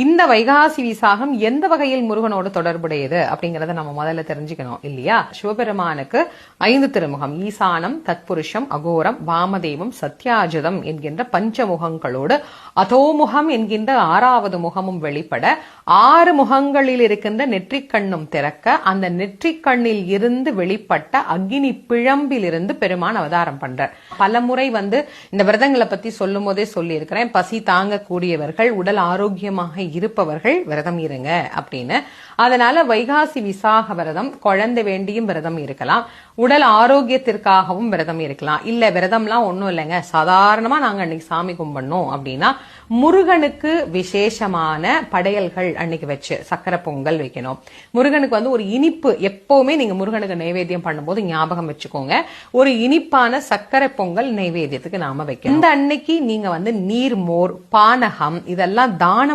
இந்த வைகாசி விசாகம் எந்த வகையில் முருகனோடு தொடர்புடையது அப்படிங்கறத நம்ம முதல்ல தெரிஞ்சுக்கணும் இல்லையா? சிவபெருமானுக்கு 5 திருமுகம், ஈசானம், தத்புருஷம், அகோரம், வாமதேவம், சத்யாஜதம் என்கின்ற பஞ்சமுகங்களோடு அதோமுகம் என்கின்ற 6வது முகமும் வெளிப்பட 6 முகங்களில் இருக்கின்ற நெற்றிக்கண்ணும் திறக்க அந்த நெற்றிக்கண்ணில் இருந்து வெளிப்பட்ட அக்னி பிழம்பில் இருந்து பெருமான் அவதாரம் பண்றார். பலமுறை இந்த விரதங்களை பத்தி சொல்லும் போதே சொல்லி இருக்கிறேன். பசி தாங்கக்கூடியவர்கள், உடல் ஆரோக்கியமாக இருப்பவர்கள் விரதம் இருங்க அப்படின்னு. அதனால வைகாசி விசாக விரதம், குழந்தை வேண்டியும் விரதம் இருக்கலாம், உடல் ஆரோக்கியத்திற்காகவும் விரதம் இருக்கலாம். இல்ல விரதம்லாம் ஒண்ணும் இல்லைங்க, சாதாரணமா நாங்க அன்னைக்கு சாமி கும்பிடணும் அப்படின்னா முருகனுக்கு விசேஷமான படையல்கள் அன்னைக்கு வச்சு சக்கரை பொங்கல் வைக்கணும். முருகனுக்கு ஒரு இனிப்பு, எப்பவுமே நீங்க முருகனுக்கு நைவேத்தியம் பண்ணும்போது ஞாபகம் வச்சுக்கோங்க, ஒரு இனிப்பான சக்கரை பொங்கல் நைவேத்தியத்துக்கு நாம வைக்கணும். இந்த அன்னைக்கு நீங்க நீர், மோர், பானகம் இதெல்லாம்